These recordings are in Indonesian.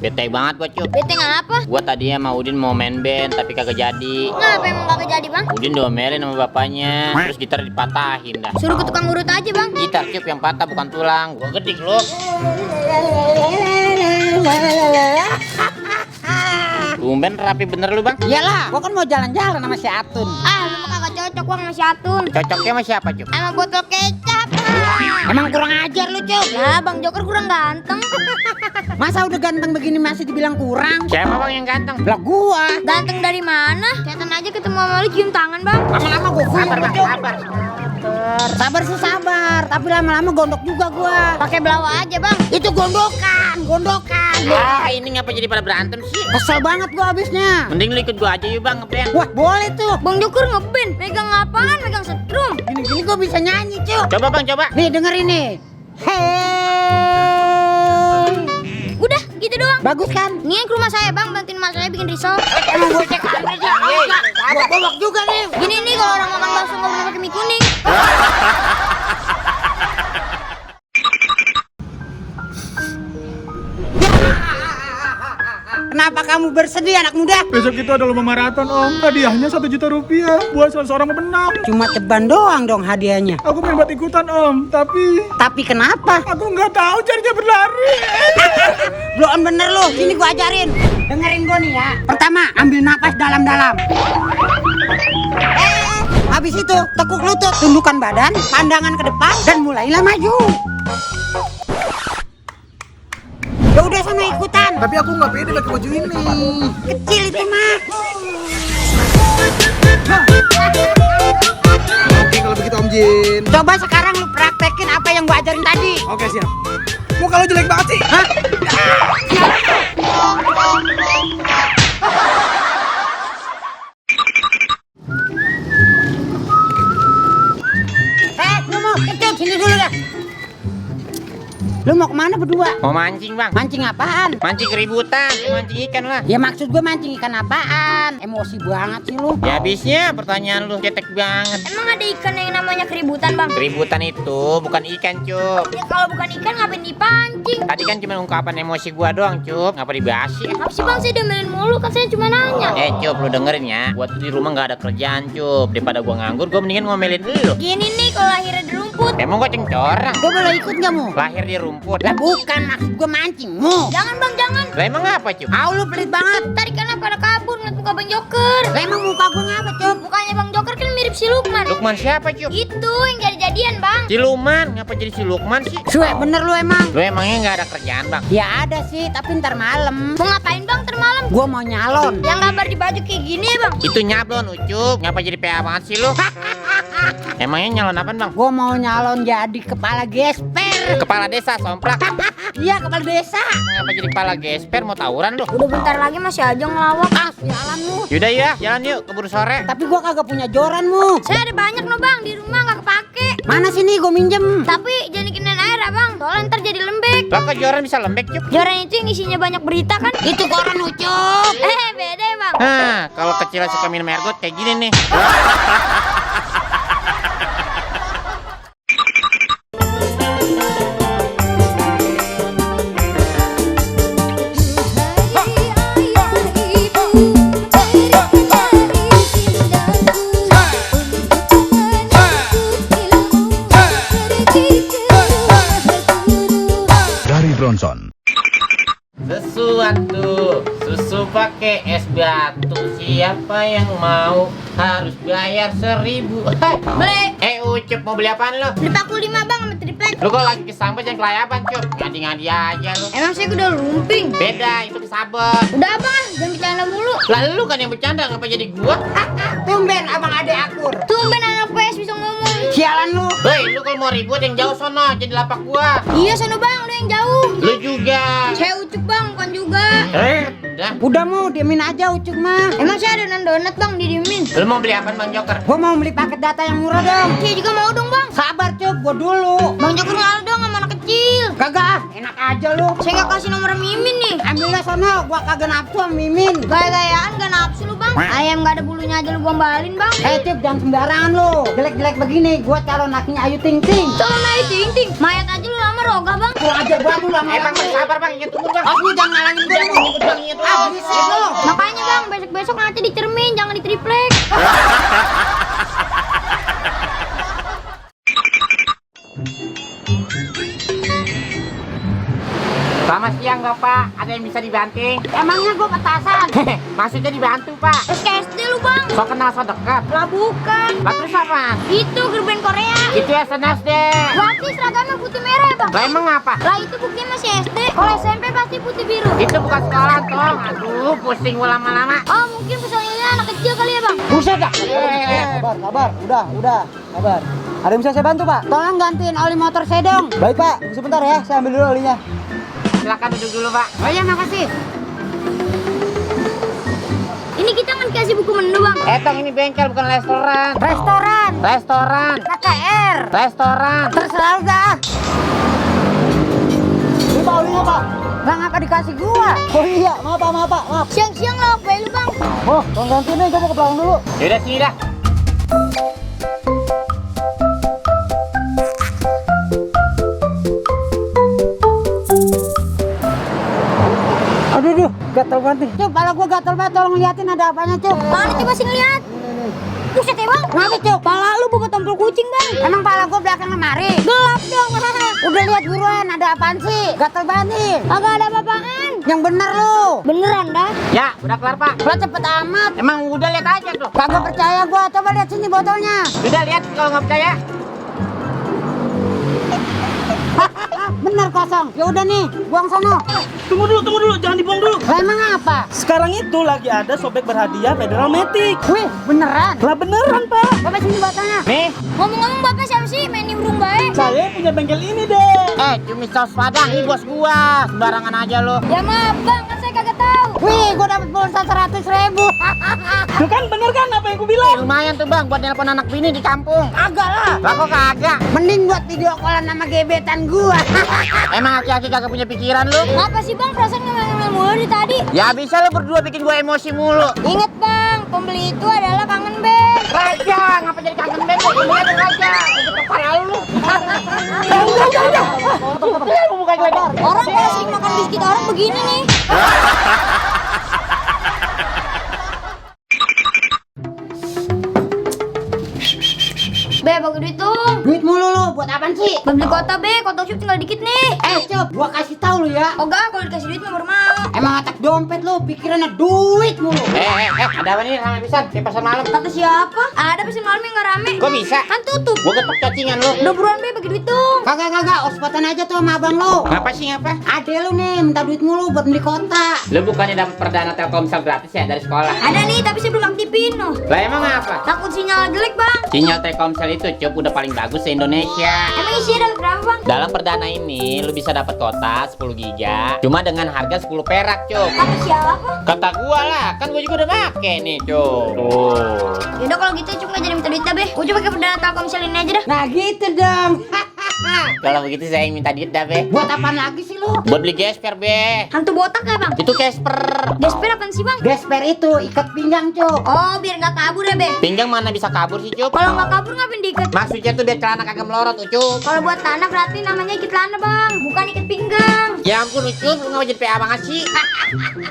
Bete banget gua, Cup. Bete ngapa? Gua tadinya sama Udin mau main band tapi kagak jadi. Ngapa emang kagak jadi bang? Udin diomelin sama bapaknya, terus gitar dipatahin dah. Suruh ke tukang urut aja bang. Gitar, Cup, yang patah bukan tulang. Gua gedik lo. Tumben rapi bener lu, Bang. Iyalah, gua kan mau jalan-jalan sama si Atun. Ah lu mah kagak cocok bang sama si Atun. Cocoknya sama siapa, Cup? Sama botol kecap. Emang kurang ajar lu, Cuk. Ya bang Joker kurang ganteng. Masa udah ganteng begini masih dibilang kurang? Siapa, Bang, yang ganteng? Lah gua. Ganteng dari mana? Kelihatan aja ketemu sama lu cium tangan bang. Lama-lama gua Sabar, Bang, Cuk. sabar. Sabar sih sabar, tapi lama-lama gondok juga gua. Pakai belawa aja bang. Itu gondokan. Ah, ini ngapa jadi pada berantem sih? Kesel banget gua abisnya. Mending lu ikut gua aja yuk, Bang, ngeband. Wah, boleh tuh. Bang Joker ngeband. Megang apaan? Megang setrum. Gini-gini gua bisa nyanyi, Cuk. Coba, Bang, coba. Nih, denger ini. Hey. Udah gitu doang. Bagus kan? Nih ke rumah saya bang, bantuin mas saya bikin risol. Emang gua cek aja. Gua bobok juga nih. Gini nih kalau orang makan bakso nggak boleh pakai mie kuning. Kenapa kamu bersedih anak muda? Besok itu ada lomba maraton, Om. Hadiahnya 1 juta rupiah buat salah seorang pemenang. Cuma ceban doang dong hadiahnya. Aku pengen buat ikutan, Om. Tapi kenapa? Aku nggak tahu caranya berlari. Belum bener lu, sini gua ajarin. Dengerin gua nih ya. Pertama, ambil napas dalam-dalam. Habis itu tekuk lutut, tundukkan badan, pandangan ke depan, dan mulailah maju. Ya udah sana ikutan. Tapi aku nggak pede pakai baju ini. Kecil itu mah. Oke, kalau begitu Om Jin. Coba sekarang lu praktekin apa yang gua ajarin tadi. Oke, siap. Muka lo jelek banget sih. Hah? Lu mau kecil sini dulu dah. Lu mau kemana berdua? Mau mancing, Bang. Mancing apaan? Mancing keributan, mancing ikan lah. Ya maksud gue mancing ikan apaan? Emosi banget sih lu. Ya habisnya pertanyaan lu cetek banget. Emang ada ikan yang namanya keributan bang? Keributan itu bukan ikan, Cup. Ya kalau bukan ikan ngapain dipancing? Tadi kan cuma ungkapan emosi gua doang, Cup. Ngapa dibahas sih? Apa sih bang, saya diomelin mulu kan saya cuma nanya. Cup, lu dengerin ya. Gua tuh di rumah nggak ada kerjaan, Cup. Daripada gua nganggur, gua mendingan ngomelin lu. Gini nih kalau lahirnya di rumput. Emang gua cengcorang. Gue boleh ikut gak mu? Lahir di rumput. Lah bukan maksud gue mancing mu. Jangan bang, jangan. Lah emang apa, Cup? Au lu pelit banget. Tadi kan pada kabur ngeliat muka bang Joker. Lah emang muka gue ngapa Cuk? Mukanya bang Joker kan mirip si Lukman. Lukman siapa, Cup? Itu yang jadi-jadian bang. Si Luman. Ngapa jadi si Lukman sih? Suwe bener lu emang. Lu emangnya nggak ada kerjaan, Bang? Ya ada sih tapi ntar malam. Mau ngapain bang termalam? Gue mau nyalon. Yang gambar di baju kayak gini ya bang? Itu nyablon, Ucup. Ngapa jadi PA banget sih lu? Emangnya nyalon apaan, Bang? Gue mau nyalon jadi kepala gesper. Kepala desa, somplak. Iya kepala desa. Ngapa jadi kepala gesper? Mau tawuran lu? Udah bentar lagi masih aja ngelawak. Ah sialan lu. Yaudah ya, jalan yuk, keburu sore. Tapi gue kagak punya joran mu. Saya ada banyak no bang, di rumah nggak kepake. Mana sini gue minjem. Tapi jangan dikenain air ya bang, soalnya ntar jadi lembek. Lah kok joran bisa lembek, Cup? Joran itu yang isinya banyak berita kan? Itu koran Ucup. Beda ya bang. Hah, kalau kecil suka minum air got kayak gini nih. Dari Bronson. Sesuatu susu pakai es batu, siapa yang mau harus bayar 1.000. Beli. Ucup, mau beli apaan lo? Beli paku 5 bang sama triplek. Lu kalau lagi kesambar jangan kelayapan, Cup. Ngadi-ngadi aja lu. Emang saya udah lumping. Beda, itu kesabet. Udah bang, jangan bercanda mulu. Lalu lu kan yang bercanda, ngapa jadi gua? Tumben abang adek akur. Tumben anak PS bisa ngomong. Sialan lu. Hei, lu kalau mau ribut yang jauh sono, jadi lapak gua. Iya sono bang, lu yang jauh. Lu juga. Saya ucup bang, bukan juga. Udah. Udah mu diemin aja Ucup mah. Emang saya ada donat bang, didiemin. Lu mau beli apaan, Bang Joker? Gue mau beli paket data yang murah dong. Saya juga mau dong bang. Sabar Cup, gue dulu. Bang Joker ngalah dong sama anak kecil. Kagak ah, enak aja lu. Saya nggak kasih nomor Mimin nih. Ambilnya sono, gua kagak nafsu sama Mimin. Gaya-gayaan gak nafsu lu bang. Ayam gak ada bulunya aja lu gombalin bang. Cip, jangan sembarangan lu. Jelek-jelek begini, gua calon lakinya Ayu Ting Ting. Calon Ayu Ting Ting. Mayat aja lu lama roga bang. Kurang ajar banget lu lama. Bang, sabar bang, ingat umur bang. Aku jangan ngalangin gue. Bang, ingat umur. Makanya bang, besok-besok nanti di cermin, jangan di triplek. Selamat siang Bapak, ada yang bisa dibanting? Emangnya gue petasan? Maksudnya dibantu Pak. SKSD lu bang. So kenal so dekat. Lah bukan. Lah terus apa? Itu grup band Korea. Itu SNSD. Berarti seragamnya putih merah ya bang? Lah emang apa? Lah itu buktinya masih SD. Kalau SMP pasti putih biru. Itu bukan sekolah tong. Aduh, pusing gua lama-lama. Oh mungkin personilnya anak kecil kali ya bang? Buset dah. Sabar, udah, sabar. Ada yang bisa saya bantu, Pak? Tolong gantiin oli motor saya dong. Baik, Pak. Sebentar ya, saya ambil dulu olinya. Silakan duduk dulu Pak. Oh iya, makasih. Ini kita kan dikasih buku menu bang. Tong ini bengkel bukan restoran. Restoran. Restoran. KKR. Restoran. Terserah lu dah. Ini Pak olinya, Pak. Bang, apa dikasih gua? Oh iya, maaf, Pak. Maaf. Siang-siang lah bayi lu bang. Oh, tolong gantiin nih, gue mau ke belakang dulu. Yaudah sini dah. Aduh, gatel banget nih. Cuk, pala gua gatel banget. Tolong liatin ada apanya, Cuk. Mana coba sih ngeliat? Buset ya bang. Kenapa, Cuk? Pala lu bawa tompel kucing bang. Emang pala gua belakang lemari. Gelap dong. Udah lihat buruan, ada apaan sih? Gatel banget nih. Agak ada apa-apaan. Yang bener lu. Beneran dah. Ya, udah kelar Pak. Lo cepet amat. Emang udah lihat aja tuh. Kagak percaya gua. Coba lihat sini botolnya. Udah lihat kalau nggak percaya. Bener kosong. Ya udah nih, buang sono. Tunggu dulu, jangan dibuang dulu. Lah emang apa? Sekarang itu lagi ada sobek berhadiah Federal Matic. Wih, beneran. Lah beneran, Pak. Coba sini botolnya. Nih, Ngomong-ngomong bapak siapa sih main nimbrung baik? Saya punya bengkel ini deh. cumi saus padang ini bos gua. Sembarangan aja lo. Ya maaf bang, kan saya kagak tahu. Wih, gua dapat pulsa 100.000. Tuh kan bener kan apa yang aku bilang? Lumayan tuh bang buat nelpon anak bini di kampung. Agak lah. Lah kok kagak? Mending buat video callan sama gebetan gua. Emang aki-aki kagak punya pikiran lu? Ngapa sih bang perasaan ngemel-ngemel mulu dari tadi? Ya bisa lo berdua bikin gua emosi mulu. Ingat bang, pembeli itu adalah kangen band. Raja, ngapa jadi kangen band? Ini ada Raja. Itu kepala lu. Udah. Lu buka geledah. Orang kalau sering makan biskuit orang begini nih. Be, bagi duit dong. Duit mulu lu, buat apaan sih? Beli kota be, kota Cup tinggal dikit nih. Cup, gua kasih tahu lu ya. Oh enggak, kalau dikasih duit mah baru mau. Emang otak dompet lu, pikirannya duit mulu. Ada apa nih rame pisan? Kayak pasar malam. Kata siapa? Ada pesan malam yang nggak rame. Kok bisa? Kan tutup. Gua getok cacingan lu. Udah buruan be, bagi duit dong. Kagak, ospatan aja tuh sama abang lu. Ngapa sih ngapa? Ade lu nih, minta duit mulu buat beli kota. Lu bukannya dapat perdana Telkomsel gratis ya dari sekolah? Ada nih, tapi saya belum aktifin. Oh. Lah emang apa? Takut sinyal jelek bang. Sinyal Telkomsel itu cup udah paling bagus se Indonesia. Emang isinya dapat berapa bang? Dalam perdana ini lu bisa dapat kota 10 giga cuma dengan harga 10 perak, Cuk. Kata siapa? Kata gua lah, kan gua juga udah make nih, Cuk. Tuh. Yaudah kalau gitu Cup nggak jadi minta duit dah be. Gua coba pakai perdana Telkomsel ini aja dah. Nah gitu dong. Kalau begitu saya yang minta duit dah, Be. Buat apaan lagi sih lu? Buat beli gesper, Be. Hantu botak ya bang? Itu Casper. Gesper apaan sih bang? Gesper itu ikat pinggang, Cuk. Oh biar nggak kabur ya be. Pinggang mana bisa kabur sih, Cuk? Kalau nggak kabur ngapain diikat? Maksudnya tuh biar celana kagak melorot, Ucup. Kalau buat tanah berarti namanya ikat celana bang, bukan ikat pinggang. Ya ampun, Ucup, lu ngapa jadi PA banget sih?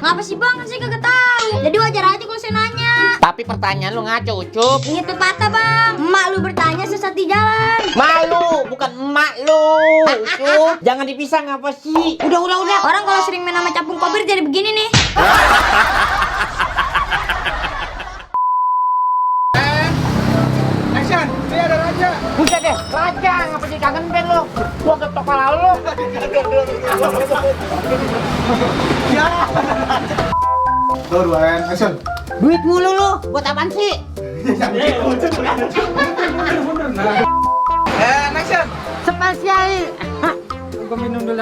Ngapa sih bang? Kan saya kagak tahu. Jadi wajar aja kalau saya nanya. Tapi pertanyaan lu ngaco, Ucup. Ingat pepatah bang. Emak lu bertanya sesat di jalan. Malu, bukan emak lu, Ucup. Jangan dipisah ngapa sih? Udah. Orang kalau sering main sama capung kobir jadi begini nih. Action, ini ada Raja. Buset deh, Raja, ngapa jadi kangen band lu? Gua getok kepala lu. Tuh, 2 action. Duit mulu lu, buat apaan sih? Action. Spesial. Gua minum dulu.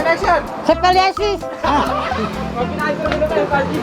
Action. Spesialis. Makin aja minum pasti.